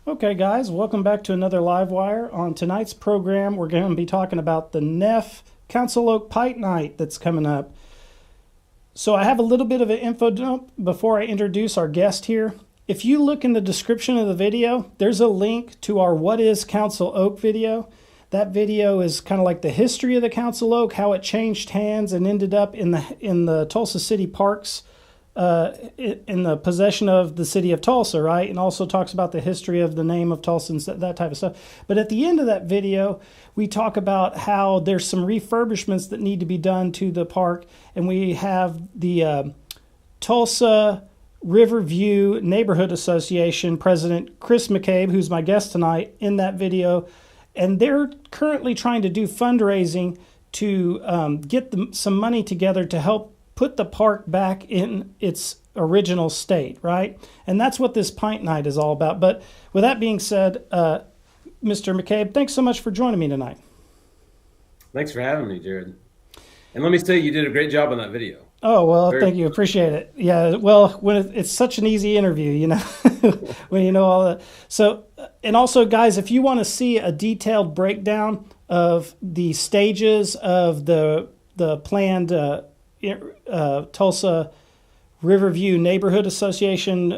Okay, guys, welcome back to another Live Wire. On tonight's program, we're going to be talking about the NEFF Council Oak Pint Night that's coming up. So I have a little bit of an info dump before I introduce our guest here. If you look in the description of the video, there's a link to our What is Council Oak video. That video is kind of like the history of the Council Oak, how it changed hands and ended up in the Tulsa City Parks, in the possession of the city of Tulsa, right? And also talks about the history of the name of Tulsa and that type of stuff. But at the end of that video, we talk about how there's some refurbishments that need to be done to the park. And we have the Tulsa Riverview Neighborhood Association President Chris McCabe, who's my guest tonight, in that video. And they're currently trying to do fundraising to get some money together to help put the park back in its original state, right? And that's what this Pint Night is all about. But with that being said, Mr. McCabe, thanks so much for joining me tonight. Thanks for having me, Jared. And let me say, you did a great job on that video. Oh, well, thank you. Appreciate it. Yeah, well, when it's such an easy interview, you know, when you know all that. So, and also, guys, if you want to see a detailed breakdown of the stages of the planned Tulsa Riverview Neighborhood Association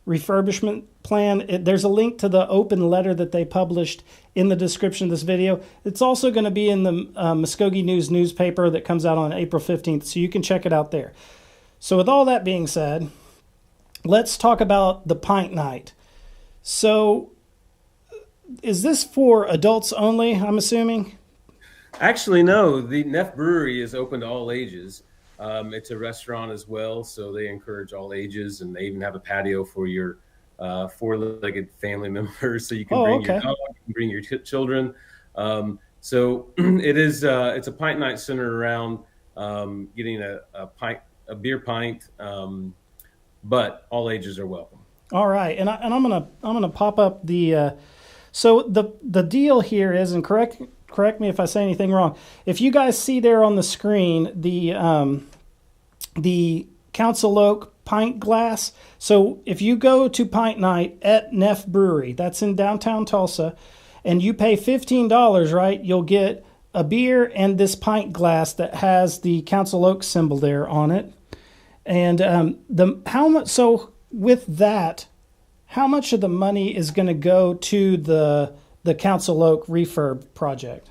refurbishment plan, there's a link to the open letter that they published in the description of this video. It's also going to be in the Mvskoke News newspaper that comes out on April 15th, so you can check it out there. So with all that being said, let's talk about the Pint Night. So is this for adults only, I'm assuming? Actually, no. The NEFF Brewery is open to all ages. It's a restaurant as well, so they encourage all ages, and they even have a patio for your four-legged family members, so you can bring your dog, you can bring your children. So it is. It's a pint night centered around getting a beer pint, but all ages are welcome. All right, and I'm gonna pop up the. So the deal here is, and correct me if I say anything wrong. If you guys see there on the screen the Council Oak pint glass. So if you go to Pint Night at NEFF Brewery, that's in downtown Tulsa, and you pay $15, right, you'll get a beer and this pint glass that has the Council Oak symbol there on it. And how much? So with that, how much of the money is going to go to the Council Oak refurb project?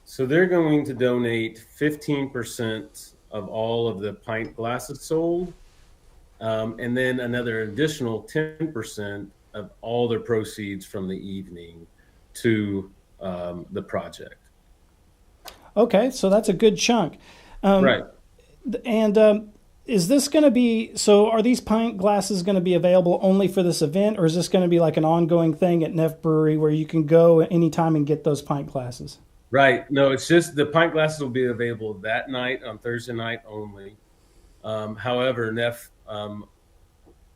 So they're going to donate 15% of all of the pint glasses sold, and then another additional 10% of all their proceeds from the evening to the project. Okay, so that's a good chunk. Right. And is this going to be, so are these pint glasses going to be available only for this event, or is this going to be like an ongoing thing at NEFF Brewery where you can go anytime and get those pint glasses? Right. No, it's just the pint glasses will be available that night, on Thursday night only. However, NEFF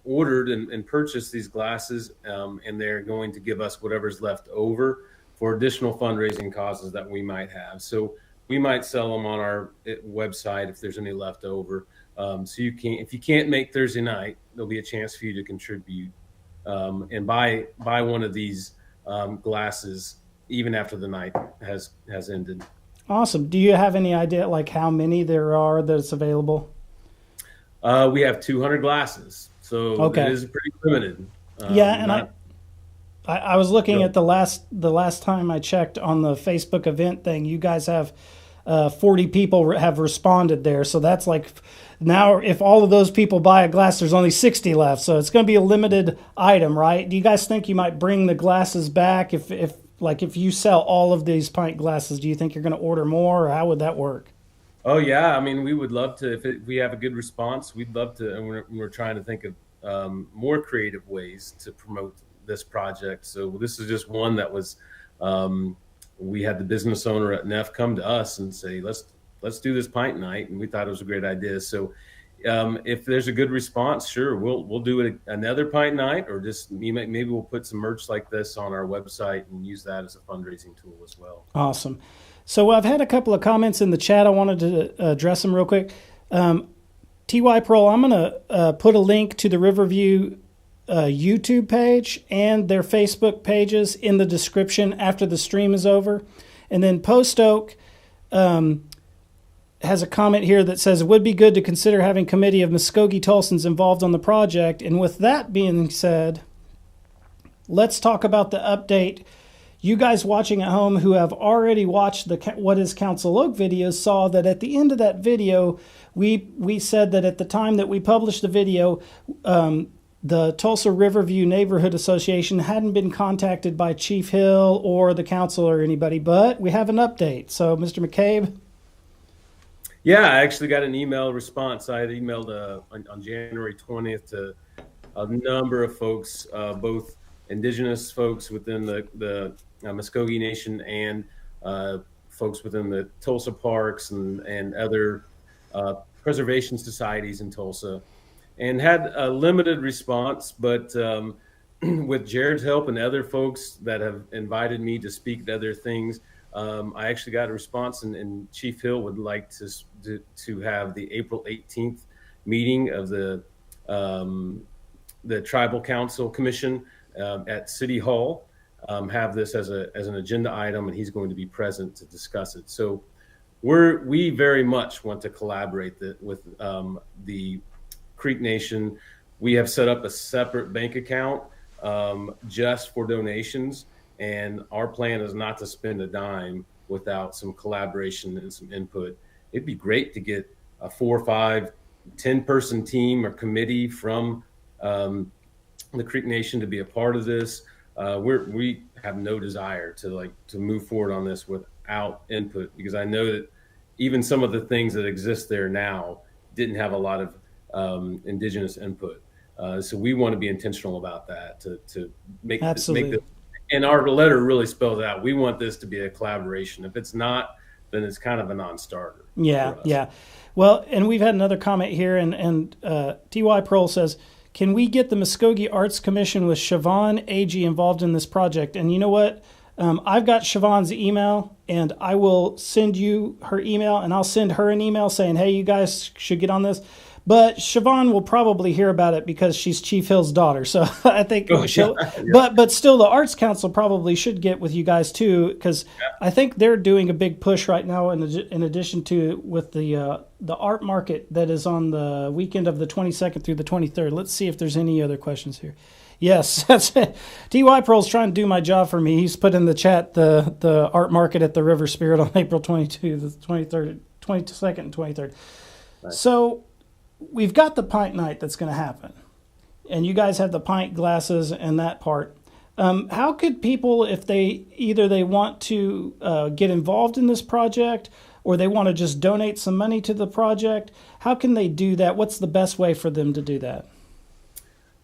ordered and purchased these glasses, and they're going to give us whatever's left over for additional fundraising causes that we might have. So we might sell them on our website if there's any left over. So if you can't make Thursday night, there'll be a chance for you to contribute and buy one of these glasses even after the night has ended. Awesome. Do you have any idea like how many there are that's available? We have 200 glasses, so it is pretty limited. Yeah, and I was looking at the last time I checked on the Facebook event thing. You guys have 40 people have responded there, so that's like now if all of those people buy a glass, there's only 60 left. So it's going to be a limited item, right? Do you guys think you might bring the glasses back if you sell all of these pint glasses? Do you think you're going to order more, or how would that work? Oh yeah, I mean, we would love to if we have a good response. We'd love to, and we're trying to think of more creative ways to promote this project. So this is just one that was. We had the business owner at NEFF come to us and say, let's do this pint night, and we thought it was a great idea. So if there's a good response, sure, we'll do another pint night, or just maybe we'll put some merch like this on our website and use that as a fundraising tool as well. Awesome. So I've had a couple of comments in the chat. I wanted to address them real quick. TY Pearl, I'm going to put a link to the Riverview YouTube page and their Facebook pages in the description after the stream is over. And then Post Oak has a comment here that says it would be good to consider having committee of Mvskoke Tulsans involved on the project. And with that being said, let's talk about the update. You guys watching at home who have already watched the What is Council Oak videos saw that at the end of that video, we said that at the time that we published the video, the Tulsa Riverview Neighborhood Association hadn't been contacted by Chief Hill or the council or anybody, but we have an update. So, Mr. McCabe? Yeah, I actually got an email response. I had emailed on January 20th to a number of folks, both indigenous folks within the Mvskoke Nation and folks within the Tulsa parks and other preservation societies in Tulsa, and had a limited response. But with Jared's help and other folks that have invited me to speak at other things, I actually got a response, and Chief Hill would like to have the April 18th meeting of the Tribal Council Commission at City Hall, have this as an agenda item, and he's going to be present to discuss it. So we very much want to collaborate with the Creek Nation. We have set up a separate bank account just for donations, and our plan is not to spend a dime without some collaboration and some input. It'd be great to get a 4, 5, 10-person team or committee from the Creek Nation to be a part of this. We have no desire to move forward on this without input, because I know that even some of the things that exist there now didn't have a lot of indigenous input. So we want to be intentional about that to make this, and our letter really spells out, we want this to be a collaboration. If it's not, then it's kind of a non-starter. Yeah. Well, and we've had another comment here, and T.Y. Prohl says, can we get the Mvskoke Arts Commission with Siobhan Agee involved in this project? And you know what? I've got Siobhan's email, and I will send you her email, and I'll send her an email saying, hey, you guys should get on this. But Siobhan will probably hear about it because she's Chief Hill's daughter. So I think she'll, but still the Arts Council probably should get with you guys too, because I think they're doing a big push right now in addition to with the art market that is on the weekend of the 22nd through the 23rd. Let's see if there's any other questions here. Yes, that's it. T.Y. Pearl's trying to do my job for me. He's put in the chat the art market at the River Spirit on April 22, the 23rd, 22nd and 23rd. Right. So we've got the Pint night that's going to happen, and you guys have the pint glasses and that part. How could people, if they want to get involved in this project or they want to just donate some money to the project, how can they do that? What's the best way for them to do that?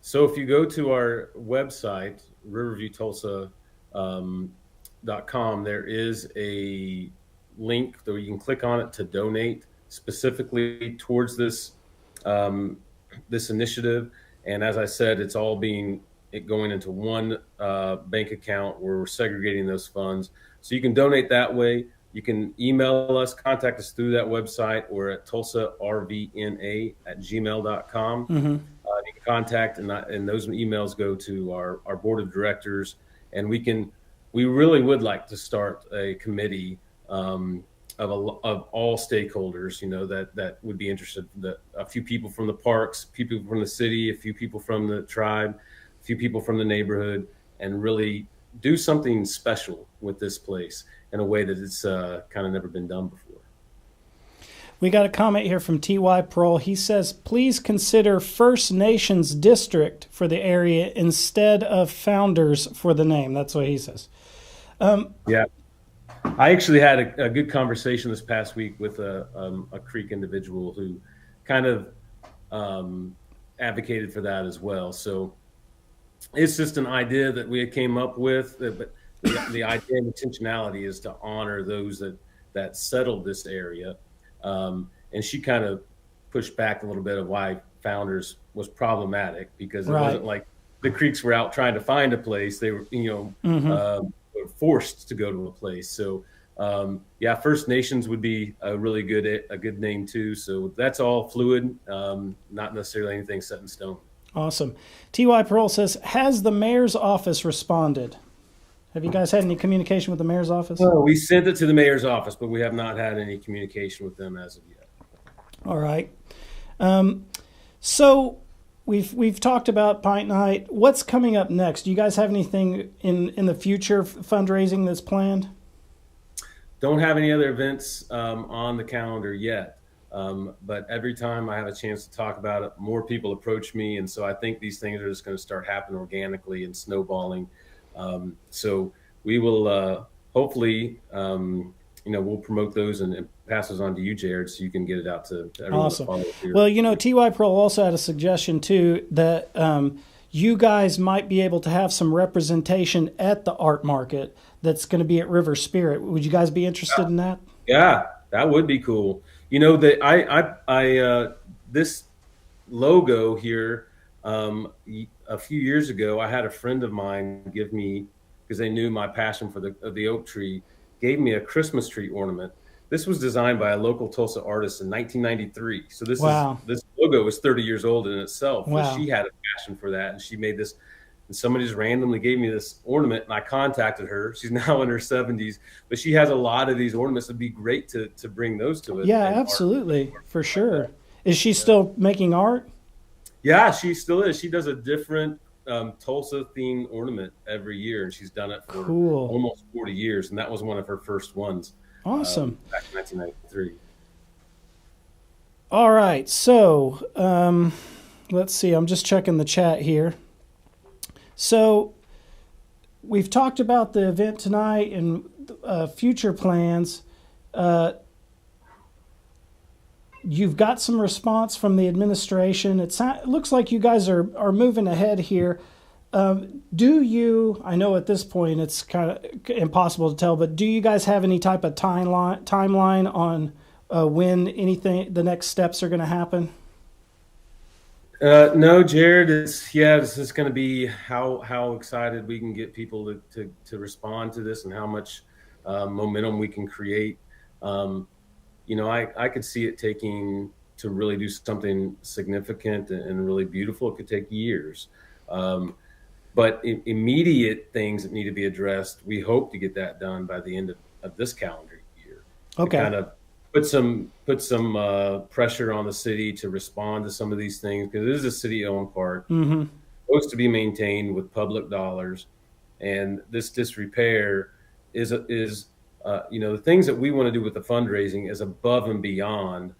So if you go to our website, riverviewtulsa.com, there is a link where you can click on it to donate specifically towards this initiative. And as I said, it's all going into one bank account where we're segregating those funds. So you can donate that way. You can email us, contact us through that website, or at tulsarvna@gmail.com. Mm-hmm. You can contact, and those emails go to our board of directors. And we really would like to start a committee of all stakeholders, that would be interested. A few people from the parks, people from the city, a few people from the tribe, a few people from the neighborhood, and really do something special with this place in a way that it's kind of never been done before. We got a comment here from T.Y. Pearl. He says, please consider First Nations District for the area instead of Founders for the name. That's what he says. Yeah. I actually had a good conversation this past week with a Creek individual who kind of advocated for that as well. So it's just an idea that we came up with, but the idea and intentionality is to honor those that settled this area. And she kind of pushed back a little bit of why Founders was problematic, because it wasn't like the Creeks were out trying to find a place. They were, were forced to go to a place. So, First Nations would be a really good name too. So that's all fluid, not necessarily anything set in stone. Awesome. T.Y. Pearl says, has the mayor's office responded? Have you guys had any communication with the mayor's office? Well, we sent it to the mayor's office, but we have not had any communication with them as of yet. All right. So we've talked about Pint Night. What's coming up next? Do you guys have anything in the future fundraising that's planned? Don't have any other events on the calendar yet. But every time I have a chance to talk about it, more people approach me. And so I think these things are just going to start happening organically and snowballing. So we will hopefully, we'll promote those and pass those on to you, Jared, so you can get it out to everyone. Awesome. Well, T.Y. Pearl also had a suggestion, too, that you guys might be able to have some representation at the art market that's going to be at River Spirit. Would you guys be interested in that? Yeah, that would be cool. This logo here, a few years ago, I had a friend of mine give me, because they knew my passion for the oak tree, gave me a Christmas tree ornament. This was designed by a local Tulsa artist in 1993. So this logo is 30 years old in itself. Wow. She had a passion for that, and she made this. And somebody just randomly gave me this ornament, and I contacted her. She's now in her 70s, but she has a lot of these ornaments. It'd be great to bring those to it. Yeah, absolutely, for sure. Is she still making art? Yeah, she still is. She does a different Tulsa-themed ornament every year, and she's done it for almost 40 years, and that was one of her first ones. Awesome. Back in 1993. All right, so let's see. I'm just checking the chat here. So we've talked about the event tonight and future plans. You've got some response from the administration. It looks like you guys are moving ahead here. Do you, I know at this point it's kind of impossible to tell, but do you guys have any type of timeline on when the next steps are going to happen? No, Jared, it's just going to be how excited we can get people to respond to this and how much momentum we can create. I could see it taking to really do something significant and really beautiful. It could take years. But immediate things that need to be addressed, we hope to get that done by the end of this calendar year. Okay. To kind of put some pressure on the city to respond to some of these things, because it is a city-owned park, supposed to be maintained with public dollars, and this disrepair is the things that we want to do with the fundraising is above and beyond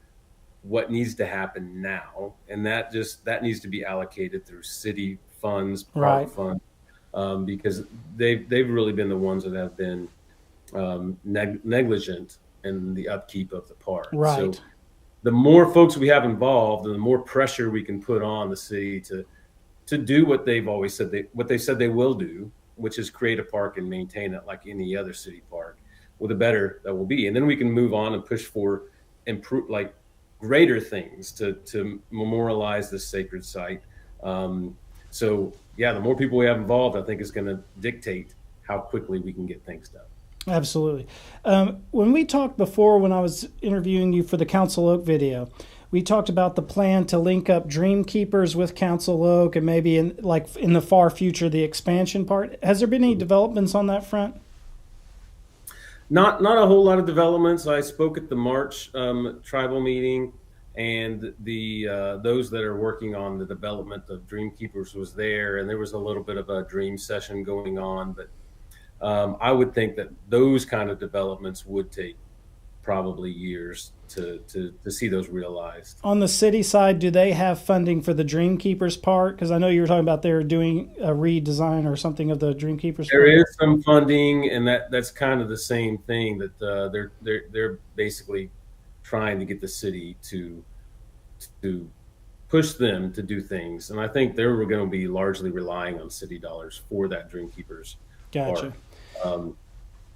what needs to happen now, and that needs to be allocated through city funds, park funds, because they've really been the ones that have been negligent in the upkeep of the park. Right. So the more folks we have involved, and the more pressure we can put on the city to do what they've always said they will do, which is create a park and maintain it like any other city park, well, the better that will be. And then we can move on and push for greater things to memorialize this sacred site. The more people we have involved, I think is going to dictate how quickly we can get things done. Absolutely. When we talked before, when I was interviewing you for the Council Oak video, we talked about the plan to link up Dream Keepers with Council Oak and maybe in the far future, the expansion part. Has there been any developments on that front? Not a whole lot of developments. I spoke at the March tribal meeting, and the those that are working on the development of Dream Keepers was there, and there was a little bit of a dream session going on, but I would think that those kind of developments would take probably years to see those realized. On the city side, do they have funding for the Dream Keepers part? Because I know you were talking about they're doing a redesign or something of the Dream Keepers part. There is some funding, and that's kind of the same thing, that they're basically trying to get the city to push them to do things. And I think they're going to be largely relying on city dollars for that Dream Keepers. Gotcha.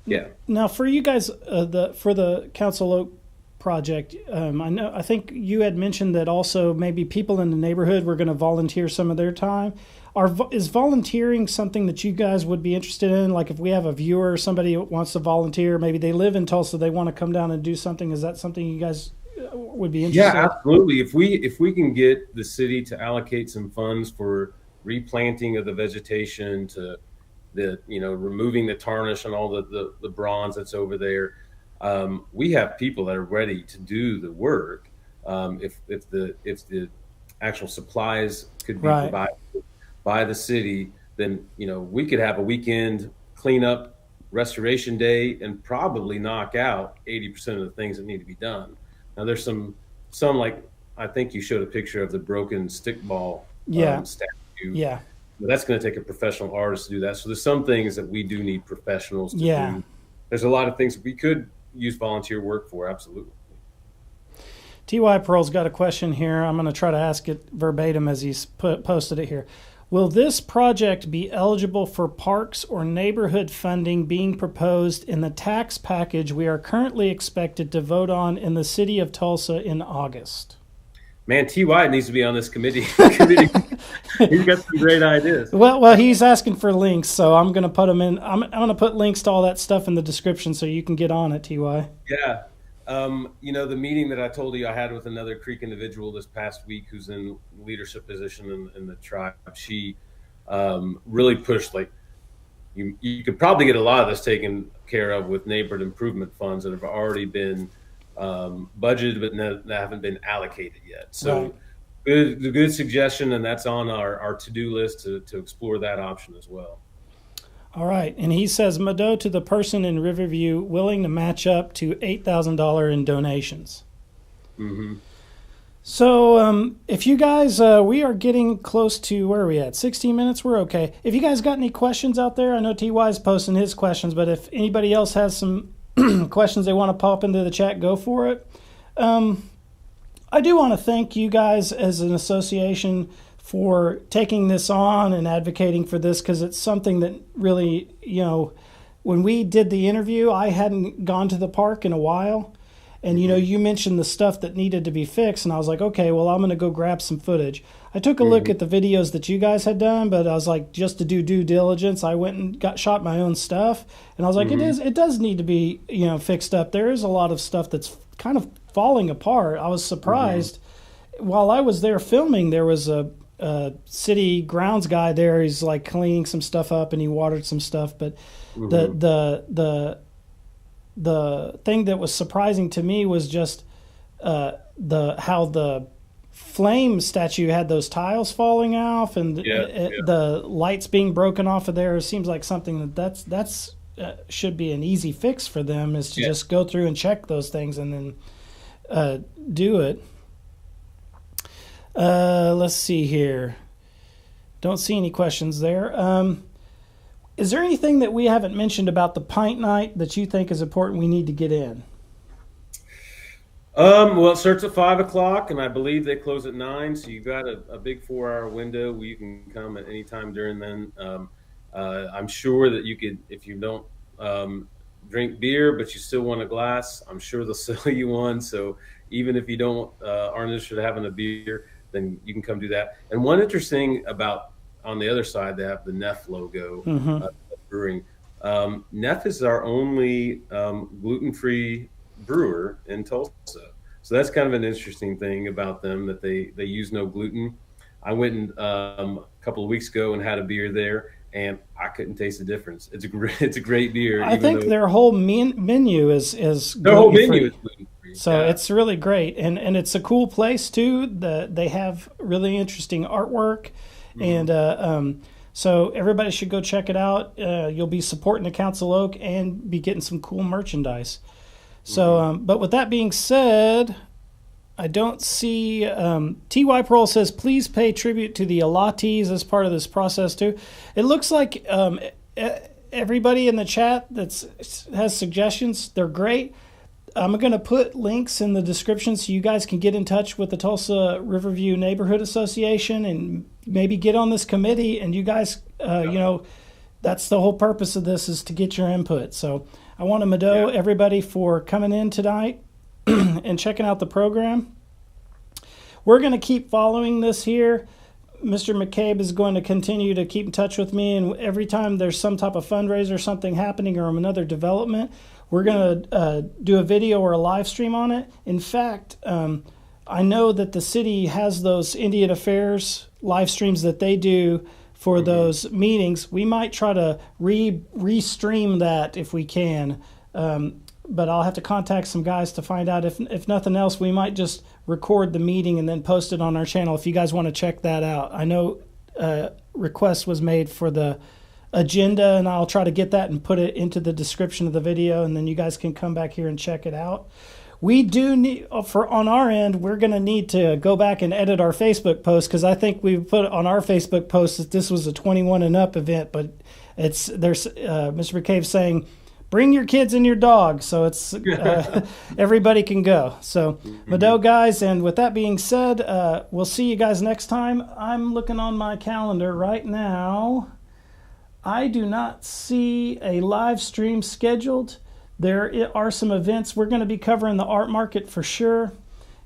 Yeah. Now, for you guys, for the Council Oak project, I think you had mentioned that also maybe people in the neighborhood were going to volunteer some of their time. Is volunteering something that you guys would be interested in? Like if we have a viewer or somebody who wants to volunteer, maybe they live in Tulsa, they want to come down and do something. Is that something you guys would be interested. Yeah, absolutely. If we can get the city to allocate some funds for replanting of the vegetation, to the removing the tarnish and all the bronze that's over there, we have people that are ready to do the work. If the actual supplies could be provided by the city, then we could have a weekend cleanup restoration day and probably knock out 80% of the things that need to be done. Now there's some like, I think you showed a picture of the broken stickball statue. Yeah. But that's going to take a professional artist to do that. So there's some things that we do need professionals to do. There's a lot of things that we could use volunteer work for. Absolutely. T.Y. Pearl's got a question here. I'm going to try to ask it verbatim as he's posted it here. Will this project be eligible for parks or neighborhood funding being proposed in the tax package we are currently expected to vote on in the city of Tulsa in August? Man, T.Y. needs to be on this committee. He's got some great ideas. Well, he's asking for links, so I'm going to put them in. I'm going to put links to all that stuff in the description so you can get on it, T.Y. Yeah. The meeting that I told you I had with another Creek individual this past week who's in leadership position in the tribe, she really pushed, like, you could probably get a lot of this taken care of with neighborhood improvement funds that have already been budgeted but haven't been allocated yet. So good suggestion, and that's on our to-do list to explore that option as well. All right. And he says, Mado, to the person in Riverview willing to match up to $8,000 in donations. Mm-hmm. So if you guys, we are getting close to, where are we at? 16 minutes? We're okay. If you guys got any questions out there, I know TY's posting his questions, but if anybody else has some questions they want to pop into the chat, go for it. I do want to thank you guys as an association for taking this on and advocating for this, because it's something that really, when we did the interview, I hadn't gone to the park in a while. And, you mentioned the stuff that needed to be fixed. And I was like, okay, well, I'm going to go grab some footage. I took a look at the videos that you guys had done, but I was like, just to do due diligence, I went and shot my own stuff. And I was like, it does need to be, fixed up. There is a lot of stuff that's kind of falling apart. I was surprised. While I was there filming, there was a city grounds guy there. He's like cleaning some stuff up and he watered some stuff. But the thing that was surprising to me was just how the flame statue had those tiles falling off and the lights being broken off of there. It seems like something that's should be an easy fix for them, is to just go through and check those things and then do it. Let's see here. Don't see any questions there. Is there anything that we haven't mentioned about the Pint Night that you think is important we need to get in? Well, it starts at 5:00, and I believe they close at 9. So you've got a big 4-hour window where you can come at any time during then. I'm sure that you could, if you don't drink beer but you still want a glass, I'm sure they'll sell you one. So even if you aren't interested in having a beer, then you can come do that. And one interesting about, on the other side, they have the NEFF logo brewing. NEFF is our only gluten-free brewer in Tulsa. So that's kind of an interesting thing about them, that they use no gluten. I went a couple of weeks ago and had a beer there, and I couldn't taste the difference. It's a great beer. I think their whole menu is their whole menu is gluten-free. So it's really great, and it's a cool place too. They have really interesting artwork. And so everybody should go check it out. You'll be supporting the Council Oak and be getting some cool merchandise. So, but with that being said, I don't see, T.Y. Pearl says, please pay tribute to the Alatis as part of this process too. It looks like everybody in the chat has suggestions. They're great. I'm going to put links in the description so you guys can get in touch with the Tulsa Riverview Neighborhood Association and maybe get on this committee. And you guys, that's the whole purpose of this, is to get your input. So I want to Mado everybody for coming in tonight and checking out the program. We're going to keep following this here. Mr. McCabe is going to continue to keep in touch with me, and every time there's some type of fundraiser, something happening, or another development, we're going to do a video or a live stream on it. In fact, I know that the city has those Indian Affairs live streams that they do for those meetings. We might try to re-stream that if we can, but I'll have to contact some guys to find out. If nothing else, we might just record the meeting and then post it on our channel if you guys want to check that out. I know request was made for the agenda, and I'll try to get that and put it into the description of the video, and then you guys can come back here and check it out. We do need, on our end, we're going to need to go back and edit our Facebook post, because I think we put on our Facebook post that this was a 21 and up event, but there's Mr. McCabe saying, bring your kids and your dog, so it's everybody can go. So, Mado, guys, and with that being said, we'll see you guys next time. I'm looking on my calendar right now. I do not see a live stream scheduled. There are some events. We're going to be covering the art market for sure.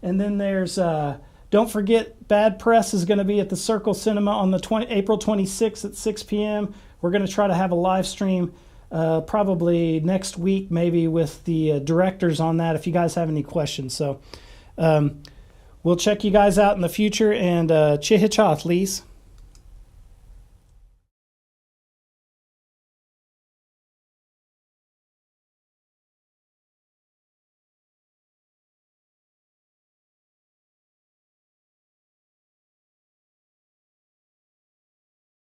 And then there's, don't forget, Bad Press is going to be at the Circle Cinema on the April 26th at 6 p.m. We're going to try to have a live stream probably next week, maybe with the directors on that, if you guys have any questions. So we'll check you guys out in the future, and Chihichath, Lise.